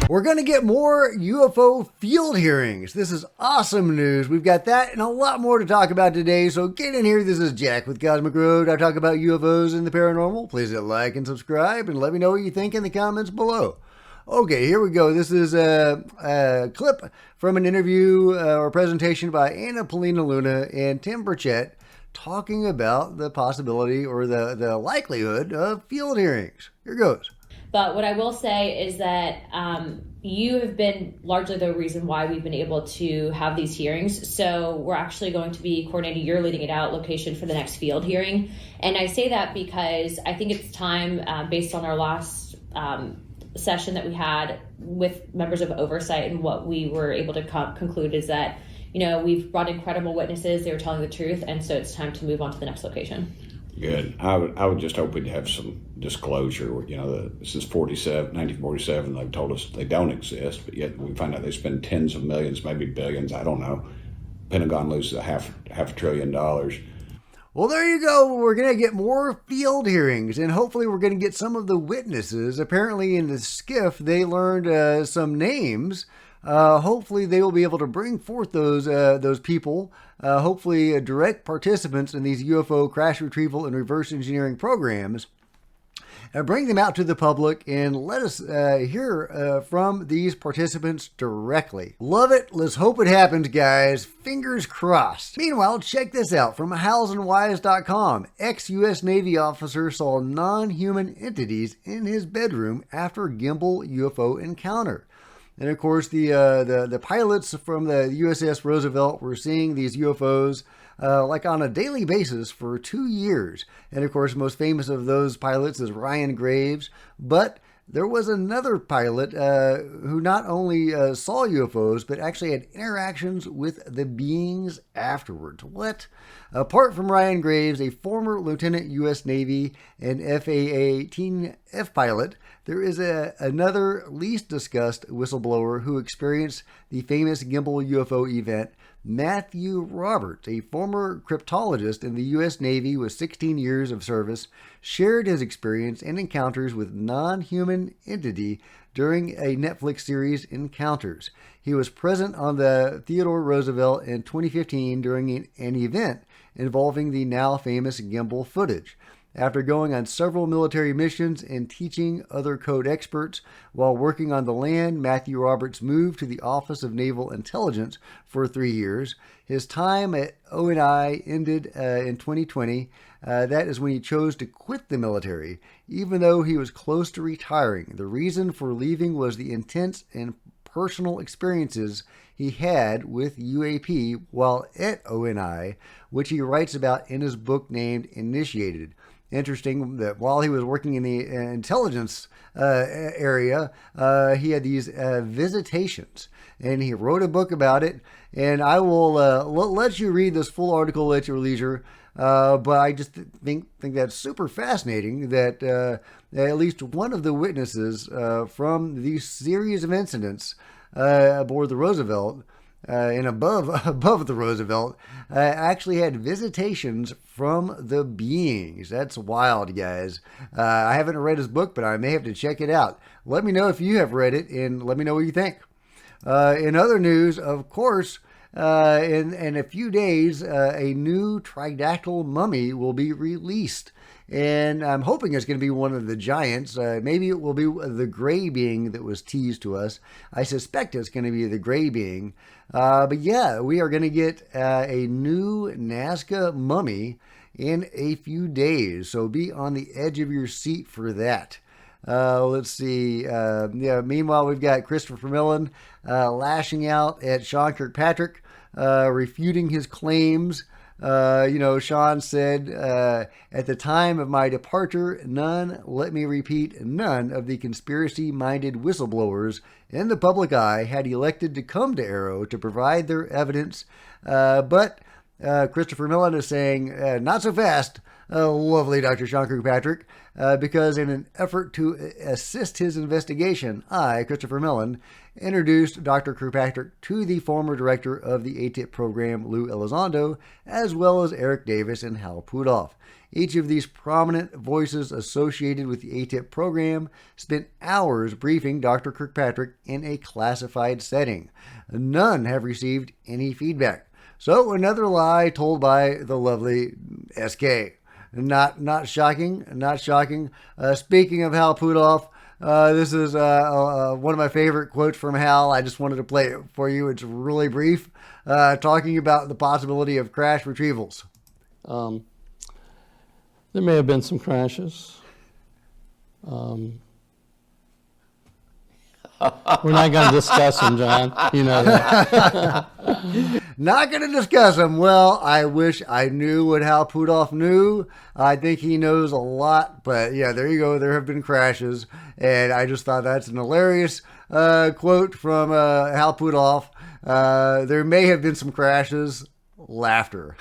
We're going to get more UFO field hearings. This is awesome news. We've got that and a lot more to talk about today. So get in here. This is Jack with Cosmic Road. I talk about UFOs and the paranormal. Please hit like and subscribe and let me know what you think in the comments below. Okay, here we go. This is a clip from an interview or presentation by Anna Polina Luna and Tim Burchett talking about the possibility or the likelihood of field hearings. Here goes. But what I will say is that you have been largely the reason why we've been able to have these hearings. So we're actually going to be coordinating your leading it out location for the next field hearing. And I say that because I think it's time, based on our last session that we had with members of oversight, and what we were able to conclude is that, you know, we've brought in credible witnesses. They were telling the truth. And so it's time to move on to the next location. Good. I would just hope we'd have some disclosure. You know, since 1947, they've told us they don't exist, but yet we find out they spend tens of millions, maybe billions. I don't know. Pentagon loses a half $1 trillion. Well, there you go. We're going to get more field hearings, and hopefully we're going to get some of the witnesses. Apparently in the skiff, they learned some names. Hopefully they will be able to bring forth those people, hopefully direct participants in these UFO crash retrieval and reverse engineering programs, and bring them out to the public and let us hear from these participants directly. Love it. Let's hope it happens, guys. Fingers crossed. Meanwhile, check this out from howsandwhys.com. Ex-U.S. Navy officer saw non-human entities in his bedroom after gimbal UFO encounter. And of course, the pilots from the USS Roosevelt were seeing these UFOs like on a daily basis for 2 years. And of course, most famous of those pilots is Ryan Graves. But there was another pilot who not only saw UFOs, but actually had interactions with the beings afterwards. What? Apart from Ryan Graves, a former Lieutenant U.S. Navy and FA-18F pilot, there is another least discussed whistleblower who experienced the famous gimbal UFO event. Matthew Roberts, a former cryptologist in the U.S. Navy with 16 years of service, shared his experience and encounters with non-human entity during a Netflix series, Encounters. He was present on the Theodore Roosevelt in 2015 during an event involving the now famous gimbal footage. After going on several military missions and teaching other code experts while working on the land, Matthew Roberts moved to the Office of Naval Intelligence for 3 years. His time at ONI ended in 2020. That is when he chose to quit the military, even though he was close to retiring. The reason for leaving was the intense and personal experiences he had with UAP while at ONI, which he writes about in his book named Initiated. Interesting that while he was working in the intelligence area, he had these visitations, and he wrote a book about it. And I will let you read this full article at your leisure. But I just think that's super fascinating that at least one of the witnesses from these series of incidents aboard the Roosevelt and above the Roosevelt actually had visitations from the beings. That's wild, guys. I haven't read his book, but I may have to check it out. Let me know if you have read it, and let me know what you think. In other news, of course, in a few days, a new tridactyl mummy will be released. And I'm hoping it's going to be one of the giants. Maybe it will be the gray being that was teased to us. I suspect it's going to be the gray being. But yeah, we are going to get a new Nazca mummy in a few days. So be on the edge of your seat for that. Let's see. Meanwhile, we've got Christopher Millan lashing out at Sean Kirkpatrick, refuting his claims. Sean said, at the time of my departure, let me repeat, none of the conspiracy-minded whistleblowers in the public eye had elected to come to Arrow to provide their evidence, but Christopher Millan is saying, not so fast, lovely Dr. Sean Kirkpatrick, because in an effort to assist his investigation, I, Christopher Millan, introduced Dr. Kirkpatrick to the former director of the ATIP program, Lou Elizondo, as well as Eric Davis and Hal Putol. Each of these prominent voices associated with the ATIP program spent hours briefing Dr. Kirkpatrick in a classified setting. None have received any feedback. So another lie told by the lovely SK. Not shocking. Speaking of Hal Putol, this is one of my favorite quotes from Hal. I just wanted to play it for you. It's really brief, talking about the possibility of crash retrievals. There may have been some crashes. We're not going to discuss them, John. You know that. Not going to discuss them. Well, I wish I knew what Hal Putol knew. I think he knows a lot, but yeah, there you go. There have been crashes, and I just thought that's an hilarious quote from Hal Putol. There may have been some crashes. Laughter.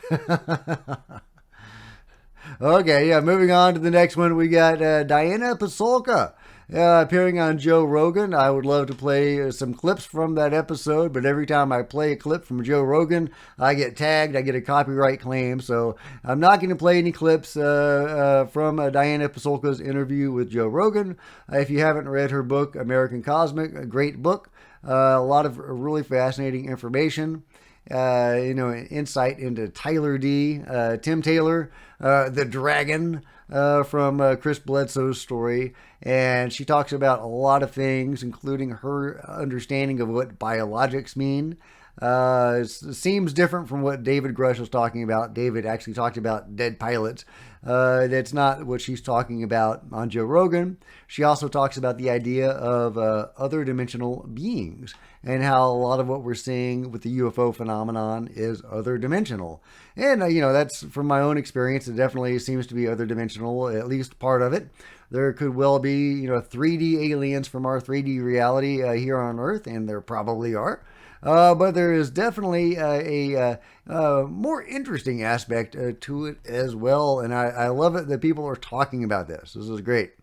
Okay, yeah, moving on to the next one, we got Diana Pasulka appearing on Joe Rogan. I would love to play some clips from that episode, but every time I play a clip from Joe Rogan, I get tagged, I get a copyright claim, so I'm not going to play any clips from Diana Pasulka's interview with Joe Rogan. If you haven't read her book, American Cosmic, a great book, a lot of really fascinating information. Insight into Tyler D, Tim Taylor, the dragon from Chris Bledsoe's story. And she talks about a lot of things, including her understanding of what biologics mean. It seems different from what David Grush was talking about. David actually talked about dead pilots. That's not what she's talking about on Joe Rogan. She also talks about the idea of other dimensional beings and how a lot of what we're seeing with the UFO phenomenon is other dimensional. And, that's from my own experience. It definitely seems to be other dimensional, at least part of it. There could well be, 3D aliens from our 3D reality here on Earth, and there probably are. But there is definitely a more interesting aspect to it as well. And I love it that people are talking about this. This is great.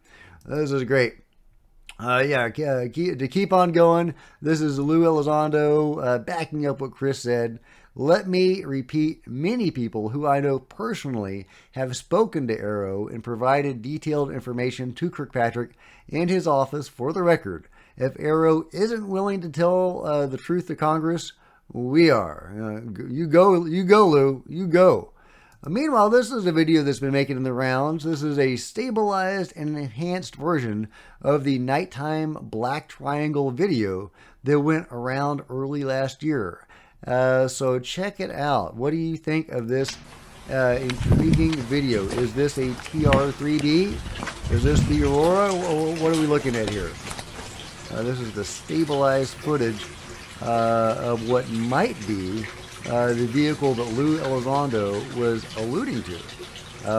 To keep on going, this is Lou Elizondo backing up what Chris said. Let me repeat, many people who I know personally have spoken to Arrow and provided detailed information to Kirkpatrick and his office for the record. If Arrow isn't willing to tell the truth to Congress, we are. You go, Lou. You go. Meanwhile, this is a video that's been making the rounds. This is a stabilized and enhanced version of the nighttime black triangle video that went around early last year. So check it out. What do you think of this intriguing video? Is this a TR3D? Is this the Aurora? What are we looking at here? This is the stabilized footage of what might be the vehicle that Lou Elizondo was alluding to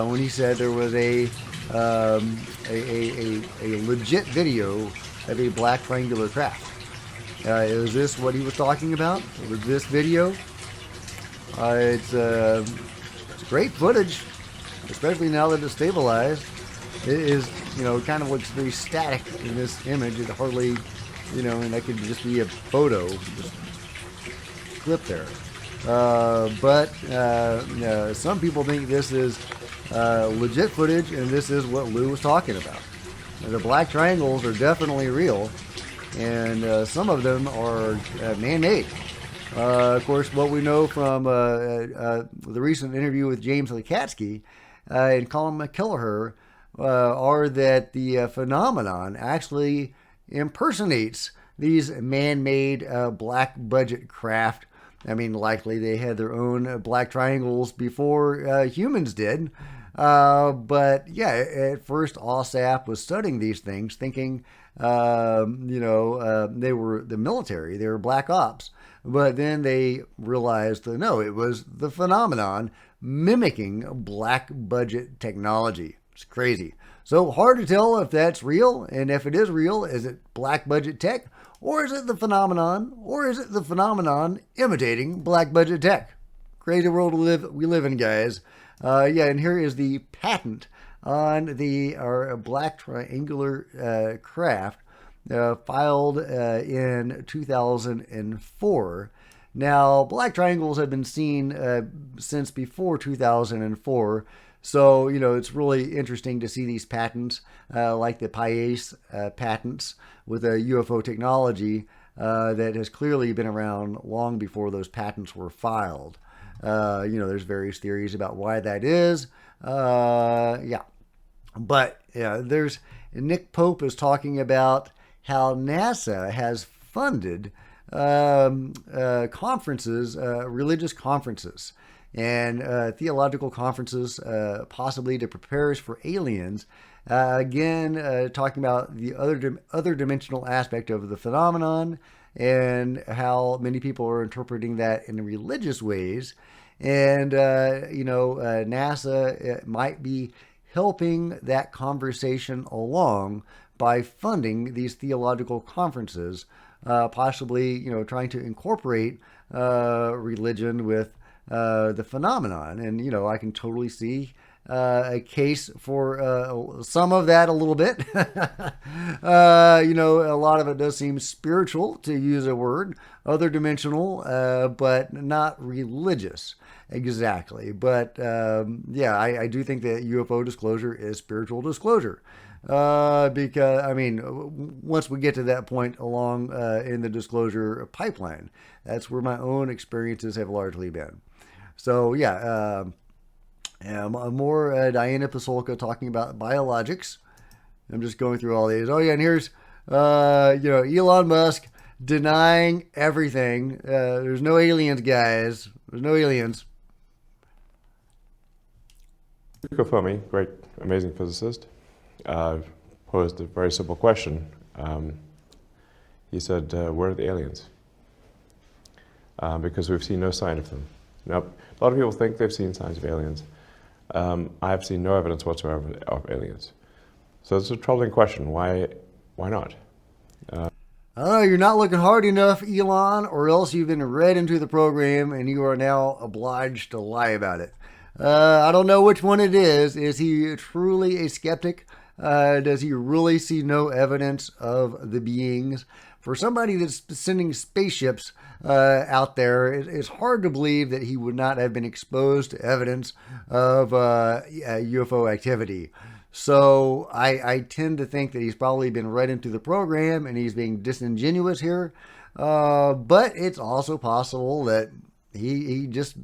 when he said there was a legit video of a black triangular craft. Is this what he was talking about? Was this video? It's great footage, especially now that it's stabilized. It is, it kind of looks very static in this image. It hardly, and that could just be a photo, just clip there. But some people think this is legit footage, and this is what Lou was talking about. The black triangles are definitely real, and some of them are man-made. Of course, what we know from the recent interview with James Lukatsky and Colin McKelliher are that the phenomenon actually impersonates these man-made black budget craft. I mean, likely they had their own black triangles before humans did. But yeah, at first OSAP was studying these things, thinking, they were the military, they were black ops. But then they realized that no, it was the phenomenon mimicking black budget technology. It's crazy. So hard to tell if that's real, and if it is real, is it black budget tech, or is it the phenomenon imitating black budget tech? crazy world we live in, guys. Yeah, and here is the patent on our black triangular craft filed in 2004. Now, black triangles have been seen since before 2004. So, it's really interesting to see these patents, like the Paese patents with a UFO technology that has clearly been around long before those patents were filed. There's various theories about why that is. Yeah. But there's Nick Pope is talking about how NASA has funded conferences, religious conferences, and theological conferences, possibly to prepare us for aliens. Again, talking about the other dimensional aspect of the phenomenon and how many people are interpreting that in religious ways. And, NASA might be helping that conversation along by funding these theological conferences, possibly, trying to incorporate religion with the phenomenon. And, I can totally see a case for some of that a little bit. A lot of it does seem spiritual, to use a word, other dimensional, but not religious exactly. But I do think that UFO disclosure is spiritual disclosure. Because, once we get to that point along in the disclosure pipeline, that's where my own experiences have largely been. So, more Diana Pasolka talking about biologics. I'm just going through all these. Oh, yeah, and here's, Elon Musk denying everything. There's no aliens, guys. There's no aliens. Enrico Fermi, great, amazing physicist, posed a very simple question. He said, where are the aliens? Because we've seen no sign of them. Now, a lot of people think they've seen signs of aliens. I've seen no evidence whatsoever of aliens. So it's a troubling question. Why not? You're not looking hard enough, Elon, or else you've been read into the program and you are now obliged to lie about it. I don't know which one it is. Is he truly a skeptic? Does he really see no evidence of the beings? For somebody that's sending spaceships out there, it's hard to believe that he would not have been exposed to evidence of UFO activity. So I tend to think that he's probably been read into the program and he's being disingenuous here. But it's also possible that he just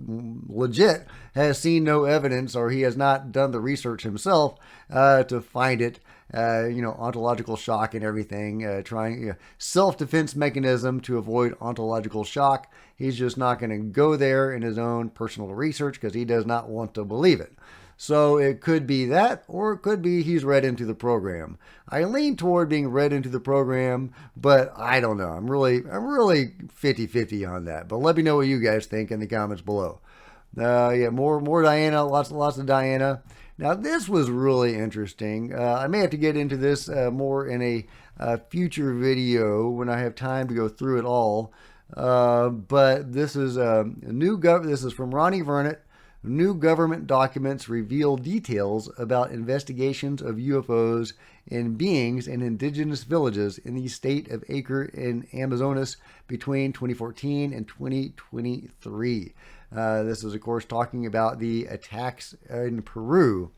legit has seen no evidence, or he has not done the research himself to find it. Ontological shock and everything, trying self-defense mechanism to avoid ontological shock. He's just not going to go there in his own personal research because he does not want to believe it. So it could be that, or it could be he's read into the program. I lean toward being read into the program, but I don't know. I'm really 50-50 on that. But let me know what you guys think in the comments below. More Diana, lots of Diana. Now this was really interesting. I may have to get into this more in a future video when I have time to go through it all. But this is This is from Ronnie Vernet. New government documents reveal details about investigations of UFOs and beings in indigenous villages in the state of Acre in Amazonas between 2014 and 2023. This is, of course, talking about the attacks in Peru,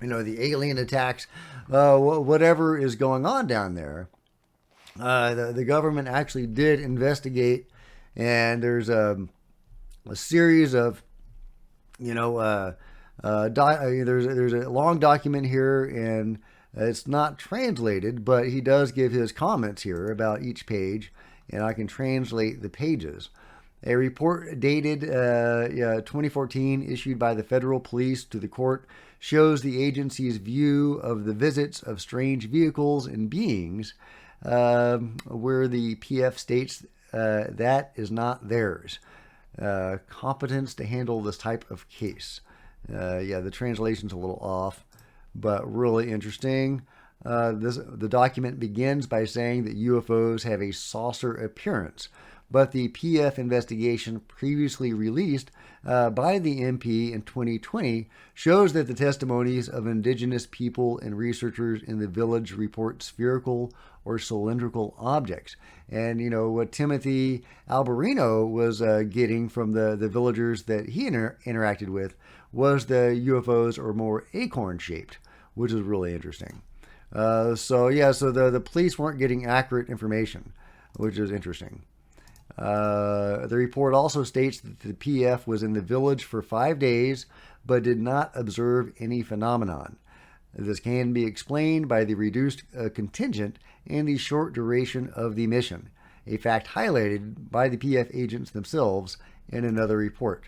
the alien attacks, whatever is going on down there. The government actually did investigate, and there's a series of there's a long document here, and it's not translated, but he does give his comments here about each page, and I can translate the pages. A report dated 2014, issued by the federal police to the court, shows the agency's view of the visits of strange vehicles and beings, where the PF states that is not theirs. Competence to handle this type of case. The translation's a little off, but really interesting. The document begins by saying that UFOs have a saucer appearance, but the PF investigation previously released by the MP in 2020 shows that the testimonies of indigenous people and researchers in the village report spherical or cylindrical objects. And, what Timothy Alberino was getting from the villagers that he interacted with was the UFOs are more acorn-shaped, which is really interesting. So the police weren't getting accurate information, which is interesting. The report also states that the PF was in the village for 5 days, but did not observe any phenomenon. This can be explained by the reduced contingent and the short duration of the mission, a fact highlighted by the PF agents themselves in another report.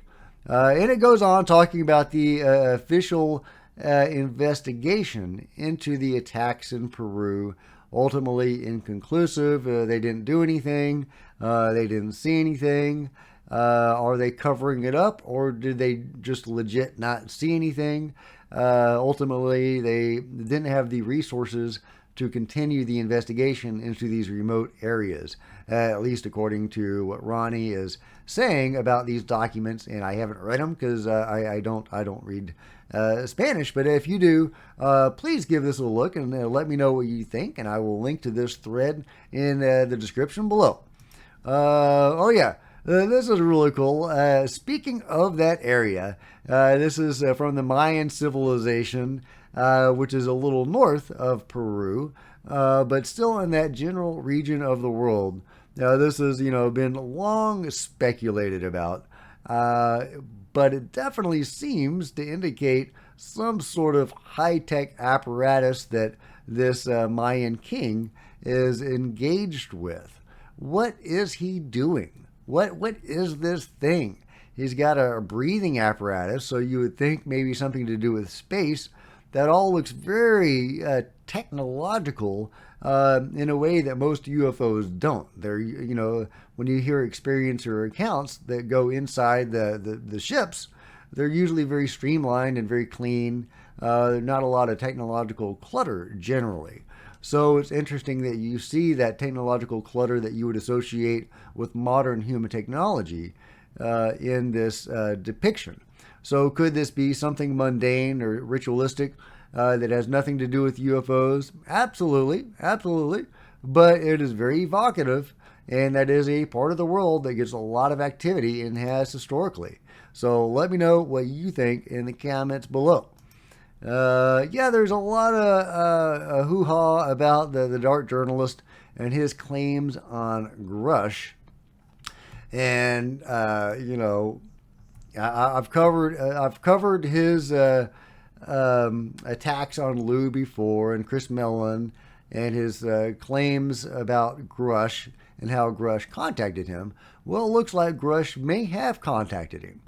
And it goes on talking about the official investigation into the attacks in Peru, ultimately inconclusive. They didn't do anything. They didn't see anything. Are they covering it up, or did they just legit not see anything? Ultimately, they didn't have the resources to continue the investigation into these remote areas, at least according to what Ronnie is saying about these documents. And I haven't read them because I don't read Spanish. But if you do, please give this a look and let me know what you think. And I will link to this thread in the description below. This is really cool. Speaking of that area, this is from the Mayan civilization, which is a little north of Peru, but still in that general region of the world. Now, this has, been long speculated about, but it definitely seems to indicate some sort of high-tech apparatus that this Mayan king is engaged with. What is he doing? What is this thing? He's got a breathing apparatus, so you would think maybe something to do with space. That all looks very technological in a way that most UFOs don't. They're, when you hear experiencer accounts that go inside the ships, they're usually very streamlined and very clean. Not a lot of technological clutter generally. So it's interesting that you see that technological clutter that you would associate with modern human technology in this depiction. So could this be something mundane or ritualistic that has nothing to do with UFOs? Absolutely, absolutely. But it is very evocative, and that is a part of the world that gets a lot of activity and has historically. So let me know what you think in the comments below. There's a lot of hoo-ha about the dark journalist and his claims on Grush. And I've covered his attacks on Lou before, and Chris Millan, and his claims about Grush and how Grush contacted him. Well, it looks like Grush may have contacted him.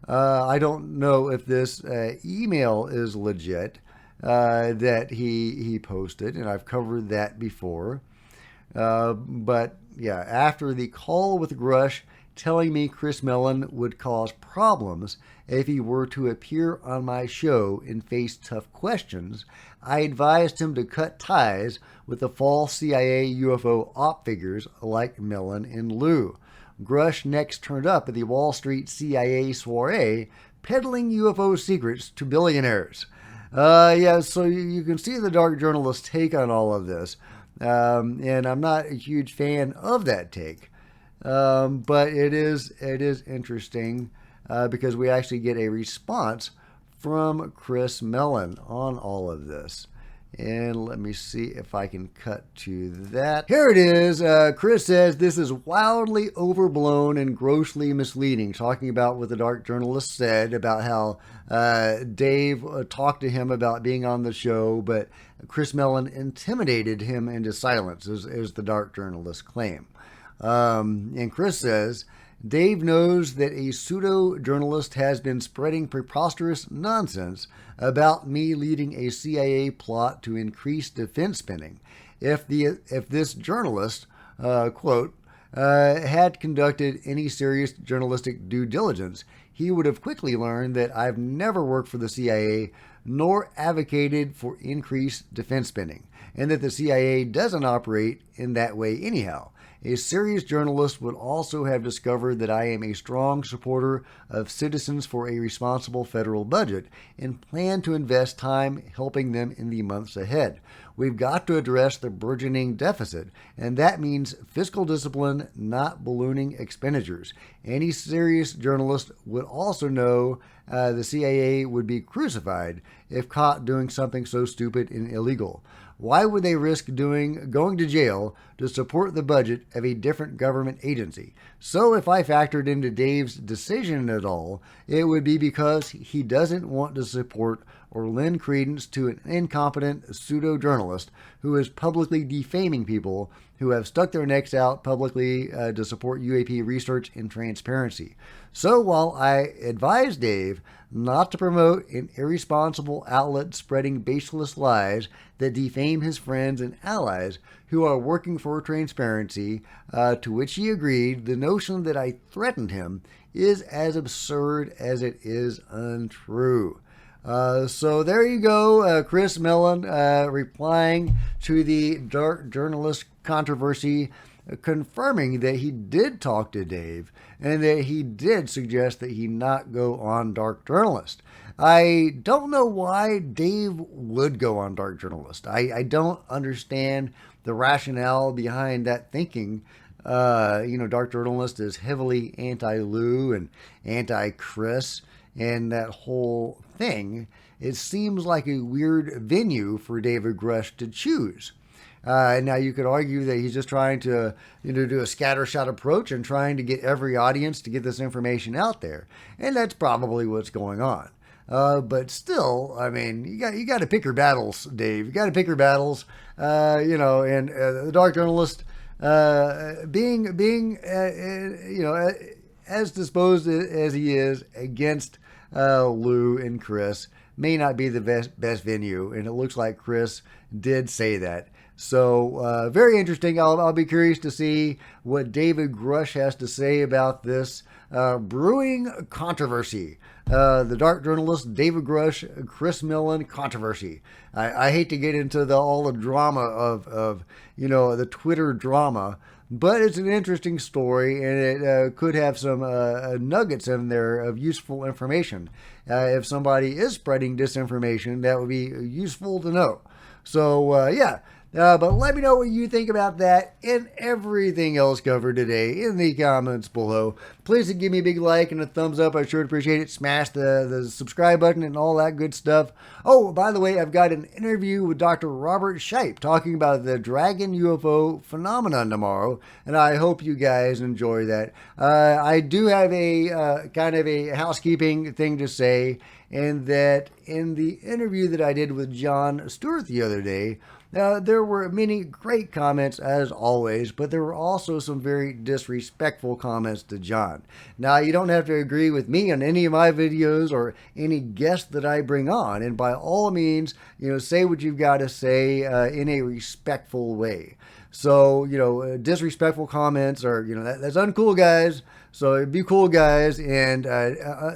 I don't know if this email is legit that he posted, and I've covered that before. But yeah, after the call with Grush telling me Chris Millan would cause problems if he were to appear on my show and face tough questions, I advised him to cut ties with the false CIA UFO op figures like Millan and Lou. Grush next turned up at the Wall Street CIA soiree, peddling UFO secrets to billionaires. So you can see the dark journalist's take on all of this. And I'm not a huge fan of that take. But it is interesting because we actually get a response from Chris Millan on all of this. And let me see if I can cut to that. Here it is. Chris says this is wildly overblown and grossly misleading, talking about what the dark journalist said about how Dave talked to him about being on the show, but Chris Millan intimidated him into silence, is the dark journalist's claim. And Chris says, Dave knows that a pseudo-journalist has been spreading preposterous nonsense about me leading a CIA plot to increase defense spending. If this journalist, quote, had conducted any serious journalistic due diligence, he would have quickly learned that I've never worked for the CIA nor advocated for increased defense spending, and that the CIA doesn't operate in that way anyhow. a serious journalist would also have discovered that I am a strong supporter of Citizens for a Responsible Federal Budget and plan to invest time helping them in the months ahead. We've got to address the burgeoning deficit, and that means fiscal discipline, not ballooning expenditures. Any serious journalist would also know the CIA would be crucified if caught doing something so stupid and illegal. Why would they risk going to jail to support the budget of a different government agency? So if I factored into Dave's decision at all, it would be because he doesn't want to support or lend credence to an incompetent pseudo-journalist who is publicly defaming people who have stuck their necks out publicly to support UAP research and transparency. So while I advise Dave not to promote an irresponsible outlet spreading baseless lies that defame his friends and allies who are working for transparency, to which he agreed, the notion that I threatened him is as absurd as it is untrue. So there you go, Chris Millan replying to the dark journalist controversy, confirming that he did talk to Dave and that he did suggest that he not go on dark journalist. I don't know why Dave would go on dark journalist. I don't understand the rationale behind that thinking. Dark journalist is heavily anti-Lou and anti-Chris and that whole thing. It seems like a weird venue for David Grush to choose. Now you could argue that he's just trying to, do a scattershot approach and trying to get every audience to get this information out there, and that's probably what's going on. But still, I mean, you got to pick your battles, Dave. You got to pick your battles. And the dark journalist being as disposed as he is against Lou and Chris may not be the best venue, and it looks like Chris did say that. So very interesting. I'll be curious to see what David Grush has to say about this brewing controversy. The dark journalist David Grush, Chris Millan controversy. I hate to get into all the drama of the Twitter drama, but it's an interesting story, and it could have some nuggets in there of useful information. If somebody is spreading disinformation, that would be useful to know. So, yeah. But let me know what you think about that and everything else covered today in the comments below. Please give me a big like and a thumbs up. I sure appreciate it. Smash the subscribe button and all that good stuff. Oh, by the way, I've got an interview with Dr. Robert Shipe talking about the dragon UFO phenomenon tomorrow, and I hope you guys enjoy that. I do have a kind of a housekeeping thing to say, and that in the interview that I did with Jon Stewart the other day, there were many great comments, as always, but there were also some very disrespectful comments to Jon. Now, you don't have to agree with me on any of my videos or any guest that I bring on, and by all means, say what you've got to say in a respectful way. So, disrespectful comments are, that's uncool, guys. So be cool, guys, and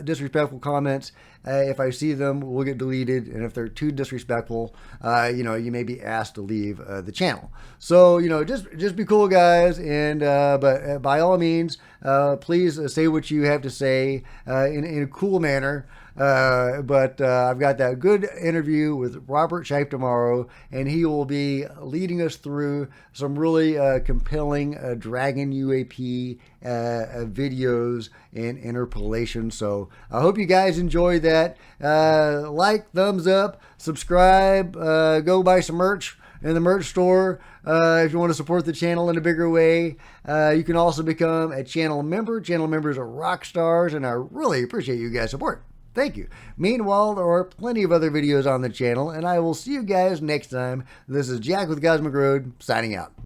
disrespectful comments, if I see them, will get deleted, and if they're too disrespectful, you may be asked to leave the channel. So, just be cool, guys, and but by all means, please say what you have to say in a cool manner. But I've got that good interview with Robert Shipe tomorrow, and he will be leading us through some really compelling Dragon UAP videos and interpolation. So I hope you guys enjoy that. Like, thumbs up, subscribe, go buy some merch in the merch store if you want to support the channel in a bigger way. You can also become a channel member. Channel members are rock stars, and I really appreciate you guys' support. Thank you. Meanwhile, there are plenty of other videos on the channel, and I will see you guys next time. This is Jack with Cosmic Road, signing out.